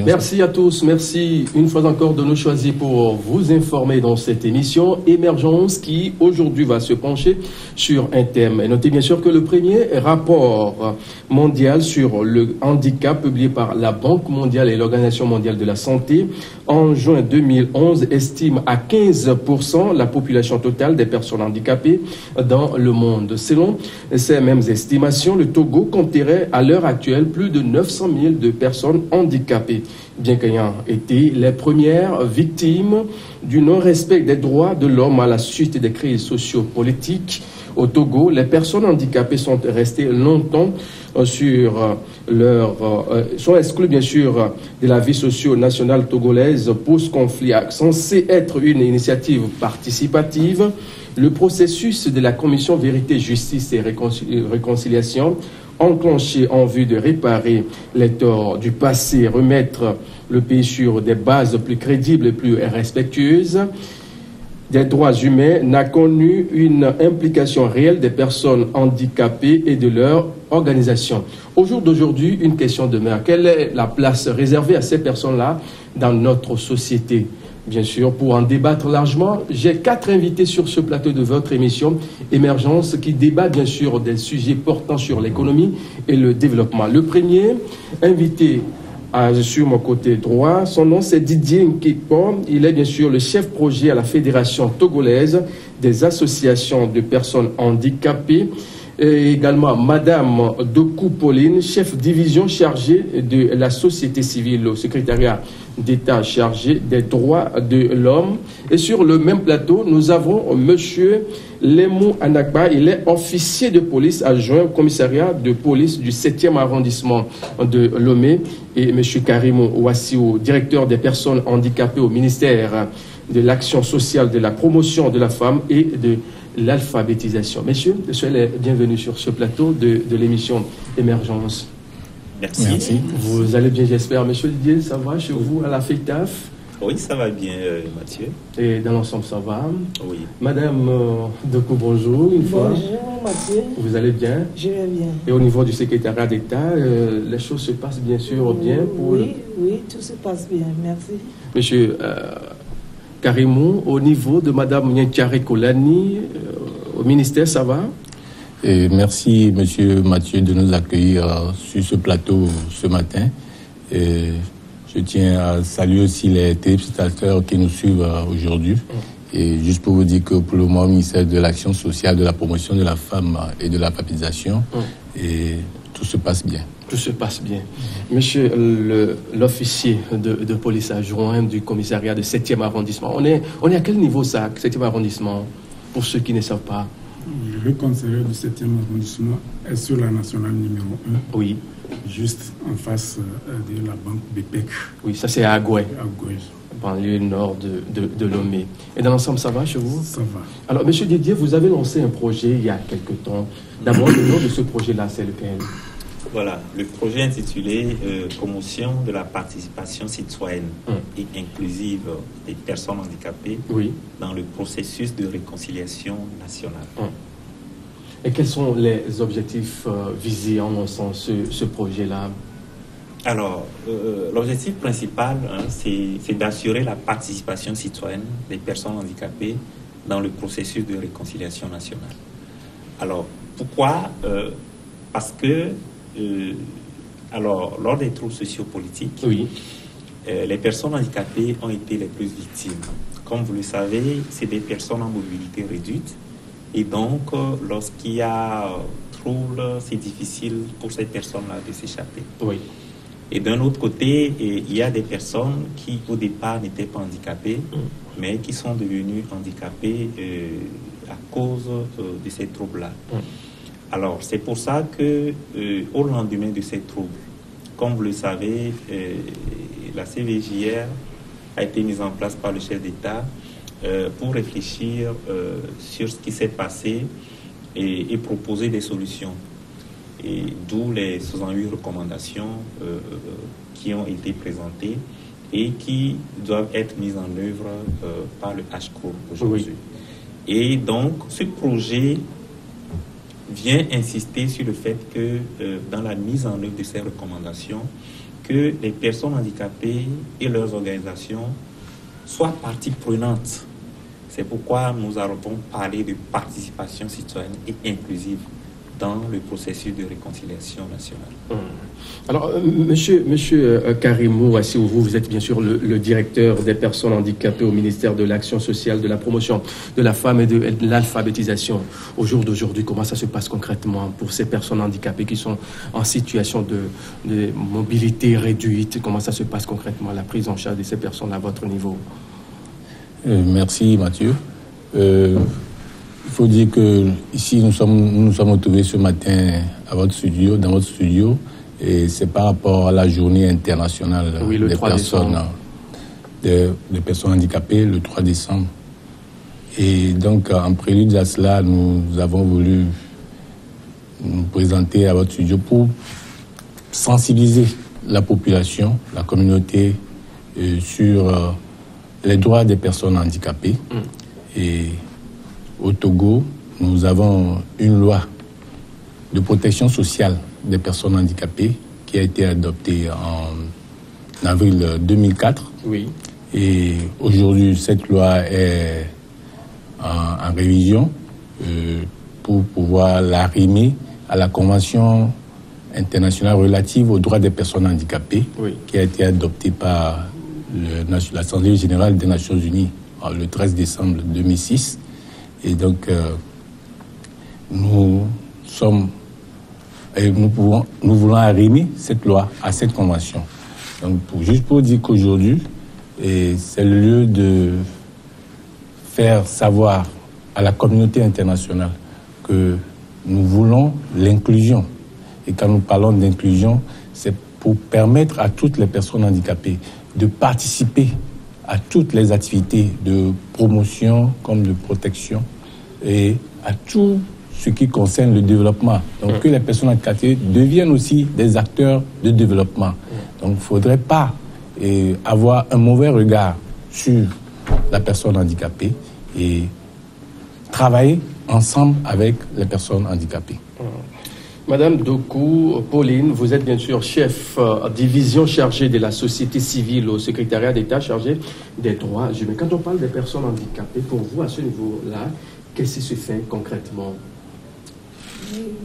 Merci à tous. Merci une fois encore de nous choisir pour vous informer dans cette émission Émergence qui aujourd'hui va se pencher sur un thème. Et notez bien sûr que le premier rapport mondial sur le handicap publié par la Banque mondiale et l'Organisation mondiale de la santé en juin 2011 estime à 15% la population totale des personnes handicapées dans le monde. Selon ces mêmes estimations, le Togo compterait à l'heure actuelle plus de 900 000 de personnes handicapées, bien qu'ayant été les premières victimes du non-respect des droits de l'homme à la suite des crises socio-politiques. Au Togo, les personnes handicapées sont restées longtemps sont exclues bien sûr de la vie socio-nationale togolaise post-conflit. Censé être une initiative participative, le processus de la Commission Vérité, Justice et Réconciliation enclenché en vue de réparer les torts du passé, remettre le pays sur des bases plus crédibles et plus respectueuses des droits humains, n'a connu une implication réelle des personnes handicapées et de leur organisation. Au jour d'aujourd'hui, une question demeure. Quelle est la place réservée à ces personnes-là dans notre société? Bien sûr, pour en débattre largement, j'ai 4 invités sur ce plateau de votre émission Émergence qui débat bien sûr des sujets portant sur l'économie et le développement. Le premier invité sur mon côté droit, son nom c'est Didier Nkekpo. Il est bien sûr le chef projet à la Fédération togolaise des associations de personnes handicapées. Et également Madame Doku Pauline, chef division chargée de la société civile au secrétariat d'État chargé des droits de l'homme. Et sur le même plateau, nous avons Monsieur Lemou Anakba, il est officier de police adjoint au commissariat de police du 7e arrondissement de Lomé, et Monsieur Karimou Ouassiou, directeur des personnes handicapées au ministère de l'Action sociale, de la promotion de la femme et de l'alphabétisation. Messieurs, soyez les bienvenus sur ce plateau de l'émission Émergence. Merci. Vous allez bien, j'espère. Monsieur Didier, ça va chez vous à la FETAF? Oui, ça va bien, Mathieu. Et dans l'ensemble, ça va? Oui. Madame Doku, bonjour. Bonjour, Mathieu. Vous allez bien? Je vais bien. Et au niveau du secrétariat d'État, les choses se passent bien sûr bien pour... Oui, tout se passe bien. Merci. Monsieur Karimou, au niveau de Madame Nyenchare Kolani, au ministère, ça va? Et merci, Monsieur Mathieu, de nous accueillir sur ce plateau ce matin. Et je tiens à saluer aussi les téléspectateurs qui nous suivent aujourd'hui. Et juste pour vous dire que pour le moment, au ministère de l'Action sociale, de la promotion de la femme et de l'alphabétisation, et tout se passe bien. Tout se passe bien. Monsieur l'officier de police adjoint du commissariat de 7e arrondissement, on est à quel niveau ça, 7e arrondissement, pour ceux qui ne savent pas? Le commissariat du 7e arrondissement est sur la nationale numéro 1. Oui. Juste en face de la banque BPEC. Oui, ça c'est à Agoué. Agoué. Banlieue nord de Lomé. Et dans l'ensemble, ça va chez vous? Ça va. Alors, monsieur Didier, vous avez lancé un projet il y a quelque temps. D'abord, le nom de ce projet-là, c'est lequel? Voilà, le projet intitulé Promotion de la participation citoyenne et inclusive des personnes handicapées dans le processus de réconciliation nationale. Et quels sont les objectifs visés en lançant ce projet-là? Alors, l'objectif principal, c'est d'assurer la participation citoyenne des personnes handicapées dans le processus de réconciliation nationale. Alors, pourquoi? Parce que lors des troubles sociopolitiques, les personnes handicapées ont été les plus victimes. Comme vous le savez, c'est des personnes en mobilité réduite. Et donc, lorsqu'il y a trouble, c'est difficile pour ces personnes-là de s'échapper. Oui. Et d'un autre côté, il y a des personnes qui, au départ, n'étaient pas handicapées, mais qui sont devenues handicapées à cause de ces troubles-là. Alors, c'est pour ça que, au lendemain de ces troubles, comme vous le savez, la CVJR a été mise en place par le chef d'État pour réfléchir sur ce qui s'est passé et proposer des solutions. Et d'où les 68 recommandations qui ont été présentées et qui doivent être mises en œuvre par le HCOR aujourd'hui. Et donc, ce projet vient insister sur le fait que dans la mise en œuvre de ces recommandations, que les personnes handicapées et leurs organisations soient partie prenante. C'est pourquoi nous avons parlé de participation citoyenne et inclusive dans le processus de réconciliation nationale. Alors, monsieur Karimou Assou, vous êtes bien sûr le directeur des personnes handicapées au ministère de l'Action sociale, de la promotion de la femme et de l'alphabétisation. Au jour d'aujourd'hui, comment ça se passe concrètement pour ces personnes handicapées qui sont en situation de mobilité réduite? Comment ça se passe concrètement, la prise en charge de ces personnes à votre niveau? Merci Mathieu. Il faut dire que ici nous sommes retrouvés ce matin dans votre studio, et c'est par rapport à la journée internationale des personnes handicapées, le 3 décembre. Et donc en prélude à cela, nous avons voulu nous présenter à votre studio pour sensibiliser la population, la communauté sur les droits des personnes handicapées. Et au Togo, nous avons une loi de protection sociale des personnes handicapées qui a été adoptée en avril 2004. Oui. Et aujourd'hui, cette loi est en révision pour pouvoir l'arrimer à la Convention internationale relative aux droits des personnes handicapées, qui a été adoptée par l'Assemblée générale des Nations unies le 13 décembre 2006. Et donc, nous voulons arrimer cette loi à cette convention. Donc, juste pour dire qu'aujourd'hui, c'est le lieu de faire savoir à la communauté internationale que nous voulons l'inclusion. Et quand nous parlons d'inclusion, c'est pour permettre à toutes les personnes handicapées de participer à toutes les activités de promotion comme de protection et à tout ce qui concerne le développement. Donc que les personnes handicapées deviennent aussi des acteurs de développement. Donc il ne faudrait pas avoir un mauvais regard sur la personne handicapée et travailler ensemble avec les personnes handicapées. Madame Doku, Pauline, vous êtes bien sûr chef division chargée de la société civile au secrétariat d'État chargé des droits humains. Quand on parle des personnes handicapées, pour vous, à ce niveau-là, qu'est-ce qui se fait concrètement?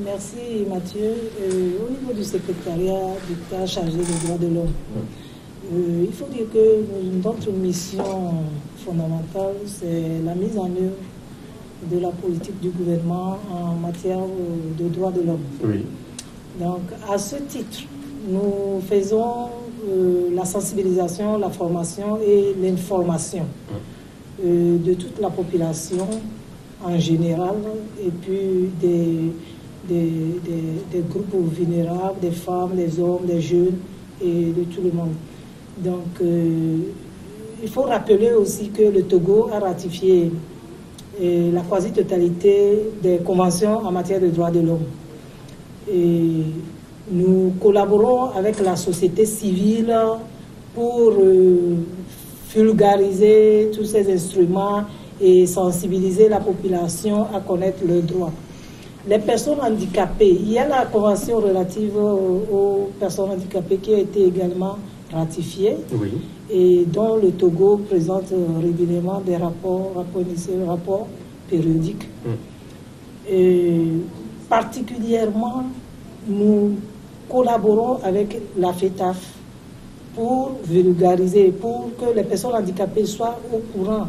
Merci Mathieu. Au niveau du secrétariat d'État chargé des droits de l'homme, il faut dire que notre mission fondamentale, c'est la mise en œuvre de la politique du gouvernement en matière de droits de l'homme. Oui. Donc, à ce titre, nous faisons la sensibilisation, la formation et l'information de toute la population en général, et puis des groupes vulnérables, des femmes, des hommes, des jeunes et de tout le monde. Donc, il faut rappeler aussi que le Togo a ratifié la quasi-totalité des conventions en matière de droits de l'homme. Et nous collaborons avec la société civile pour vulgariser tous ces instruments et sensibiliser la population à connaître leurs droits. Les personnes handicapées, il y a la convention relative aux personnes handicapées qui a été également ratifiée, et dont le Togo présente régulièrement des rapports périodiques. Et particulièrement, nous collaborons avec la FETAF pour vulgariser, pour que les personnes handicapées soient au courant,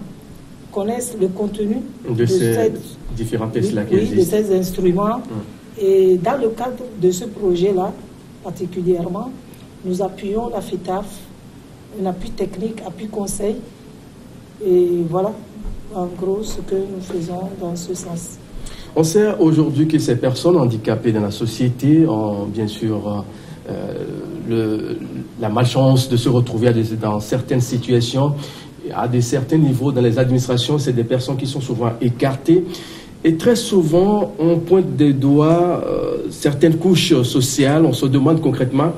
connaissent le contenu de ces différents textes-là qui existent. De ces instruments. Et dans le cadre de ce projet-là, particulièrement, nous appuyons la FETAF, un appui technique, appui conseil. Et voilà, en gros, ce que nous faisons dans ce sens. On sait aujourd'hui que ces personnes handicapées dans la société ont bien sûr la malchance de se retrouver dans certaines situations, à certains niveaux dans les administrations. C'est des personnes qui sont souvent écartées. Et très souvent, on pointe des doigts certaines couches sociales. On se demande concrètement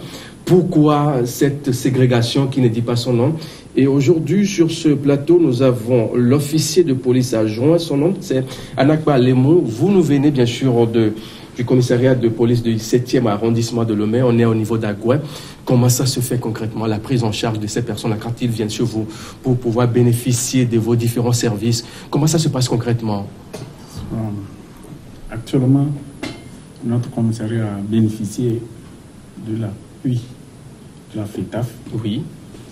pourquoi cette ségrégation qui ne dit pas son nom. Et aujourd'hui, sur ce plateau, nous avons l'officier de police adjoint. Son nom, c'est Anakba Lemou. Vous nous venez bien sûr du commissariat de police du 7e arrondissement de Lomé. On est au niveau d'Agoué. Comment ça se fait concrètement, la prise en charge de ces personnes quand ils viennent chez vous pour pouvoir bénéficier de vos différents services? Comment ça se passe concrètement? Actuellement, notre commissariat a bénéficié de l'appui de la FETAF, oui,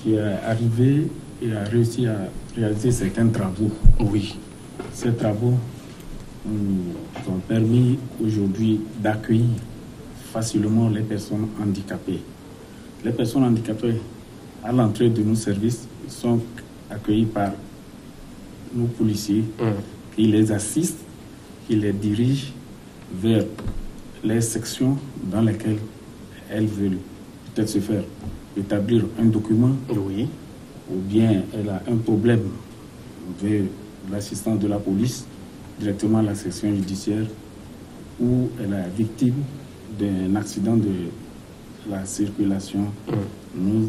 qui est arrivé et a réussi à réaliser certains travaux. Oui. Ces travaux nous ont permis aujourd'hui d'accueillir facilement les personnes handicapées. Les personnes handicapées, à l'entrée de nos services, sont accueillies par nos policiers qui les assistent, qui les dirigent vers les sections dans lesquelles elles veulent peut-être se faire établir un document, oui, ou bien elle a un problème vers l'assistant de la police, directement à la section judiciaire, ou elle est victime d'un accident de la circulation. Nos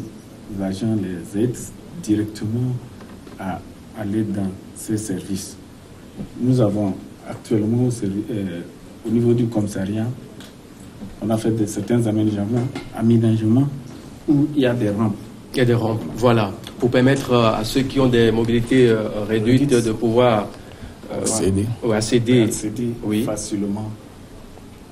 agents les aident directement à aller dans ces services. Nous avons actuellement au niveau du commissariat, on a fait certains aménagements où il y a des rampes. Il y a des rampes, voilà, pour permettre à ceux qui ont des mobilités réduites de pouvoir accéder oui, facilement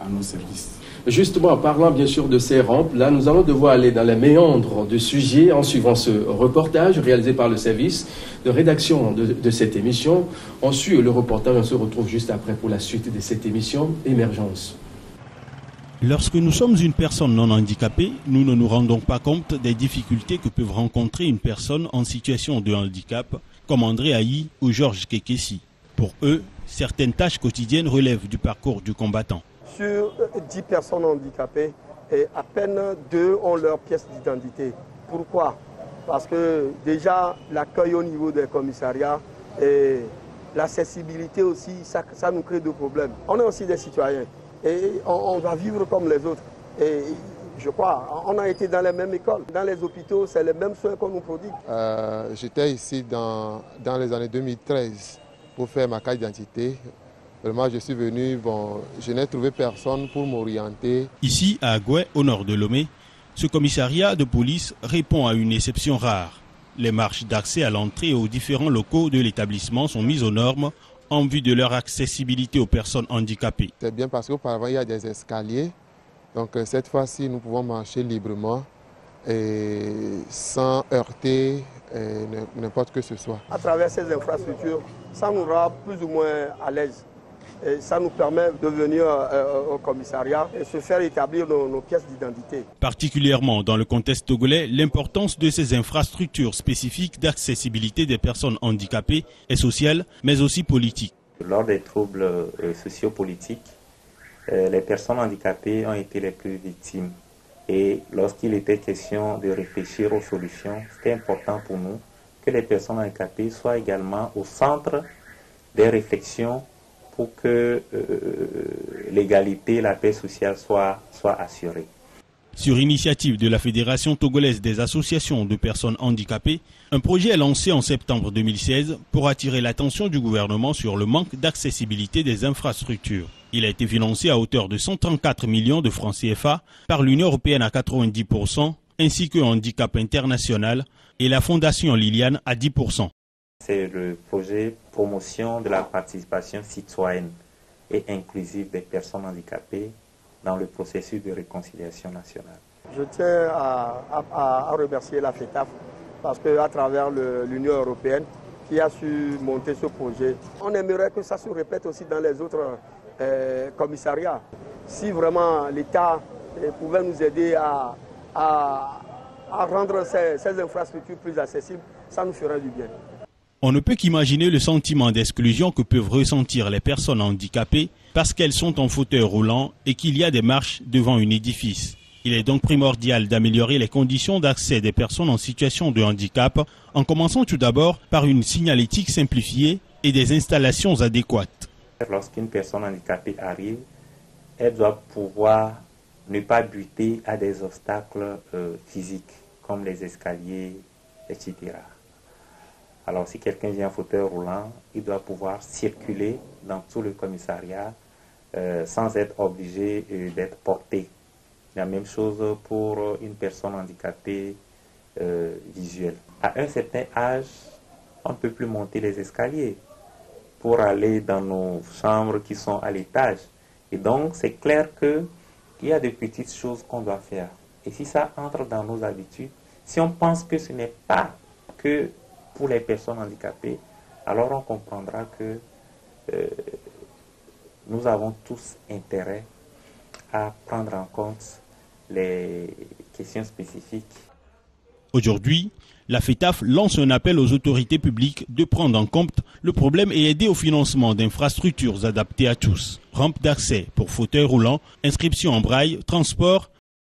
à nos services. Justement, parlant bien sûr de ces rampes, là nous allons devoir aller dans les méandres du sujet en suivant ce reportage réalisé par le service de rédaction de cette émission. On suit le reportage, on se retrouve juste après pour la suite de cette émission Émergence. Lorsque nous sommes une personne non handicapée, nous ne nous rendons pas compte des difficultés que peuvent rencontrer une personne en situation de handicap, comme André Aïe ou Georges Kekessi. Pour eux, certaines tâches quotidiennes relèvent du parcours du combattant. Sur 10 personnes handicapées, et à peine 2 ont leur pièce d'identité. Pourquoi? Parce que déjà, l'accueil au niveau des commissariats et l'accessibilité aussi, ça nous crée des problèmes. On est aussi des citoyens et on va vivre comme les autres. Et je crois, on a été dans les mêmes écoles. Dans les hôpitaux, c'est les mêmes soins qu'on nous prodigue. J'étais ici dans les années 2013 pour faire ma carte d'identité. Vraiment, je suis venu, je n'ai trouvé personne pour m'orienter. Ici, à Agoué, au nord de Lomé, ce commissariat de police répond à une exception rare. Les marches d'accès à l'entrée aux différents locaux de l'établissement sont mises aux normes en vue de leur accessibilité aux personnes handicapées. C'est bien parce qu'auparavant, il y a des escaliers. Donc cette fois-ci, nous pouvons marcher librement et sans heurter n'importe que ce soit. À travers ces infrastructures, ça nous rend plus ou moins à l'aise. Et ça nous permet de venir au commissariat et se faire établir nos pièces d'identité. Particulièrement dans le contexte togolais, l'importance de ces infrastructures spécifiques d'accessibilité des personnes handicapées est sociale, mais aussi politique. Lors des troubles sociopolitiques, les personnes handicapées ont été les plus victimes. Et lorsqu'il était question de réfléchir aux solutions, c'était important pour nous que les personnes handicapées soient également au centre des réflexions pour que l'égalité, la paix sociale soit assurée. Sur initiative de la Fédération togolaise des associations de personnes handicapées, un projet est lancé en septembre 2016 pour attirer l'attention du gouvernement sur le manque d'accessibilité des infrastructures. Il a été financé à hauteur de 134 millions de francs CFA par l'Union européenne à 90%, ainsi que Handicap International et la Fondation Liliane à 10%. C'est le projet promotion de la participation citoyenne et inclusive des personnes handicapées dans le processus de réconciliation nationale. Je tiens à remercier la FETAF parce qu'à travers l'Union européenne qui a su monter ce projet, on aimerait que ça se répète aussi dans les autres commissariats. Si vraiment l'État pouvait nous aider à rendre ces infrastructures plus accessibles, ça nous ferait du bien. On ne peut qu'imaginer le sentiment d'exclusion que peuvent ressentir les personnes handicapées parce qu'elles sont en fauteuil roulant et qu'il y a des marches devant un édifice. Il est donc primordial d'améliorer les conditions d'accès des personnes en situation de handicap en commençant tout d'abord par une signalétique simplifiée et des installations adéquates. Lorsqu'une personne handicapée arrive, elle doit pouvoir ne pas buter à des obstacles physiques comme les escaliers, etc. Alors si quelqu'un vient en fauteuil roulant, il doit pouvoir circuler dans tout le commissariat sans être obligé d'être porté. La même chose pour une personne handicapée visuelle. À un certain âge, on ne peut plus monter les escaliers pour aller dans nos chambres qui sont à l'étage. Et donc, c'est clair qu'il y a de petites choses qu'on doit faire. Et si ça entre dans nos habitudes, si on pense que ce n'est pas que pour les personnes handicapées, alors on comprendra que nous avons tous intérêt à prendre en compte les questions spécifiques. Aujourd'hui, la FETAF lance un appel aux autorités publiques de prendre en compte le problème et aider au financement d'infrastructures adaptées à tous. Rampe d'accès pour fauteuils roulants, inscription en braille, transport